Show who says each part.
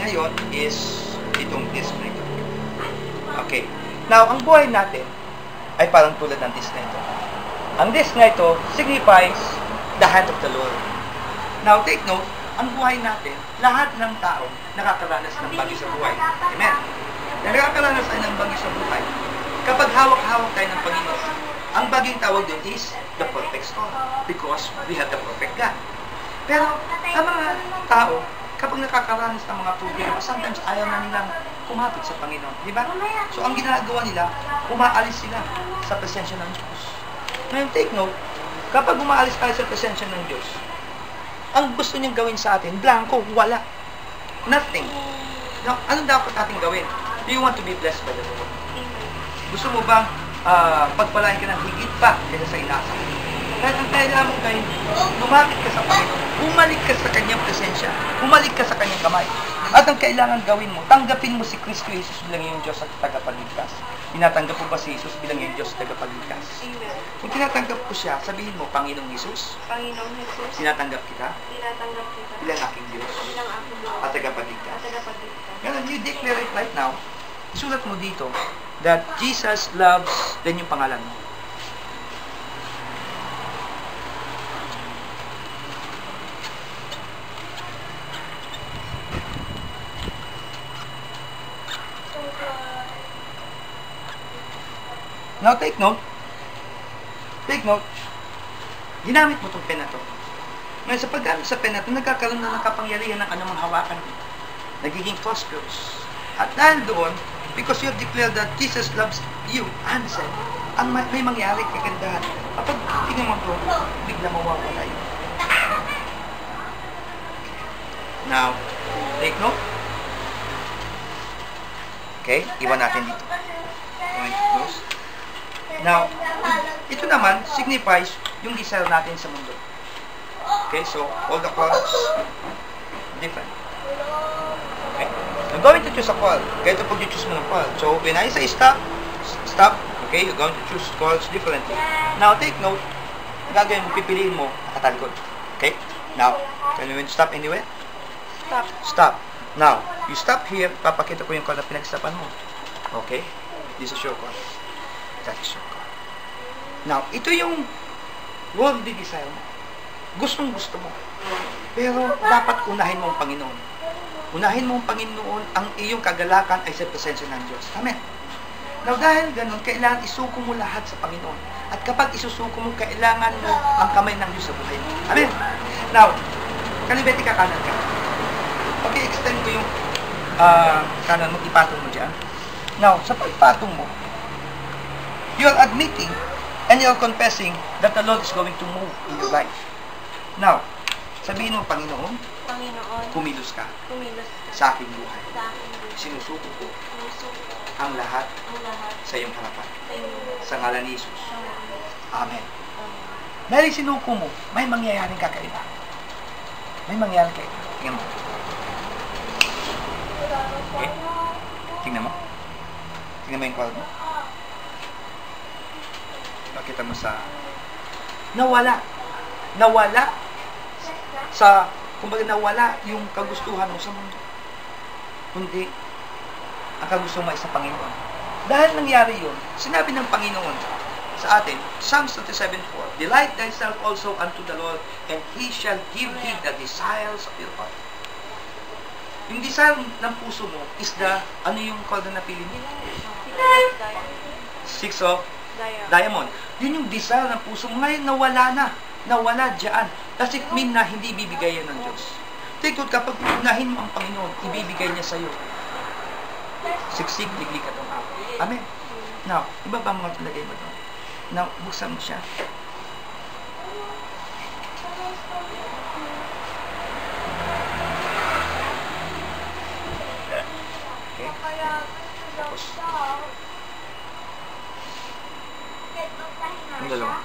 Speaker 1: ngayon is itong disc na ito. Okay. Now, ang buhay natin ay parang tulad ng disc na ito. Ang disc na ito signifies the hand of the Lord. Now, take note, ang buhay natin, lahat ng tao nakakaranas ng bagyo sa buhay. Amen? Nakakaranas tayo ng bagyo sa buhay. Kapag hawak-hawak tayo ng Panginoon, ang bagyong tawag doon is the perfect storm because we have the perfect God. Pero, ang mga tao, kapag nakakaranas ng mga problema, sometimes ayaw na nilang kumapit sa Panginoon. Di ba? So, ang ginagawa nila, umaalis sila sa presensya ng Diyos. Ngayon, take note, kapag umaalis tayo sa presensya ng Diyos, ang gusto niyang gawin sa atin, blanco, wala. Nothing. Now, anong dapat natin gawin? Do you want to be blessed by the Lord? Gusto mo bang pagpalain ka ng higit pa kaysa sa inasal? Kahit ang kailangan mo gawin, lumapit ka sa Panginoon, bumalik ka sa Kanyang presensya, bumalik ka sa Kanyang kamay. At ang kailangan gawin mo, tanggapin mo si Kristo Jesus bilang iyong Diyos at tagapagligtas. Tinatanggap mo ba si Jesus bilang iyong Diyos at tagapagligtas? Kung tinatanggap ko siya, sabihin mo, Panginoong Jesus,
Speaker 2: Panginoong Jesus,
Speaker 1: tinatanggap kita
Speaker 2: tinatanggap kita
Speaker 1: bilang aking Diyos
Speaker 2: bilang aking Diyos
Speaker 1: at tagapagligtas.
Speaker 2: at tagapagligtas.
Speaker 1: Ngayon, you declare it right now. Isulat mo dito that Jesus loves, then yung pangalan mo. Now, take note. Take note. Ginamit mo itong pen na to. Ngayon, sa paggamit sa pen na to, nagkakaroon na ng kapangyarihan ng anumang hawakan mo. Nagiging prosperous. At dahil doon, because you have declared that Jesus loves you, answer, ang may mangyari kagandahan. Kapag tingnan mo ito, bigla mawawala yun. Now, take note. Okay, iwan natin dito. Close. Now, ito naman signifies yung desire natin sa mundo. Okay, so all the calls different. Okay, I'm going to choose a call. Kaya ito pag you-choose mo ng call. So, when I say stop, stop. Okay, you're going to choose calls differently. Now, take note. Gagawin mo, pipiliin mo, nakatalikod. Okay, now, can you stop anywhere?
Speaker 2: Stop.
Speaker 1: Stop. Now, you stop here, papakita ko yung call na pinag-stopan mo. Okay, this is your call. That is your call. Now, ito yung worldly desire mo. Gustong-gusto mo. Pero, dapat unahin mo ang Panginoon. Unahin mo ang Panginoon, ang iyong kagalakan ay sa presensya ng Diyos. Amen. Now, dahil ganun, kailangan isuko mo lahat sa Panginoon. At kapag isusuko mo, kailangan mo ang kamay ng Diyos sa buhay mo. Amen. Now, kalibeti ka kanan ka. Pag-i-extend ko yung kanan mo, ipatong mo dyan. Now, sa pagpatong mo, you're admitting and you're confessing that the Lord is going to move in your life. Now, sabihin mo, Panginoon,
Speaker 2: Panginoon,
Speaker 1: kumilos ka
Speaker 2: kumilos ka
Speaker 1: sa aking buhay.
Speaker 2: sa aking buhay.
Speaker 1: Sinusuko ko
Speaker 2: Sinusuko
Speaker 1: ang lahat
Speaker 2: ang lahat
Speaker 1: sa iyong harapan.
Speaker 2: sa iyong
Speaker 1: Sa ngalan ni Jesus. Amen.
Speaker 2: Amen.
Speaker 1: Dahil sinuko mo, may mangyayaring kakaiba. May mangyayaring kakaiba. Tingnan mo. Okay? Tingnan mo. Tingnan mo yung call mo. Pakita mo sa nawala sa kumbaga nawala yung kagustuhan mo sa mundo, kundi ang kagustuhan mo ay sa Panginoon. Dahil nangyari yun, sinabi ng Panginoon sa atin, Psalms 37:4, delight thyself also unto the Lord, and He shall give thee the desires of your heart. Yung desire ng puso mo is the, ano yung call na napili mo? Six of diamond. Yun yung desire ng puso mo. Ngayon, nawala dyan. Does it mean na hindi bibigay yan ng Diyos? Take note, kapag unahin mo ang Panginoon, ibibigay niya sa'yo. Siksik, liglig ka itong ako. Amen. Now, iba ba mga talagay mo ito? Now, buksan mo siya. Okay? Tapos, ang dalawa.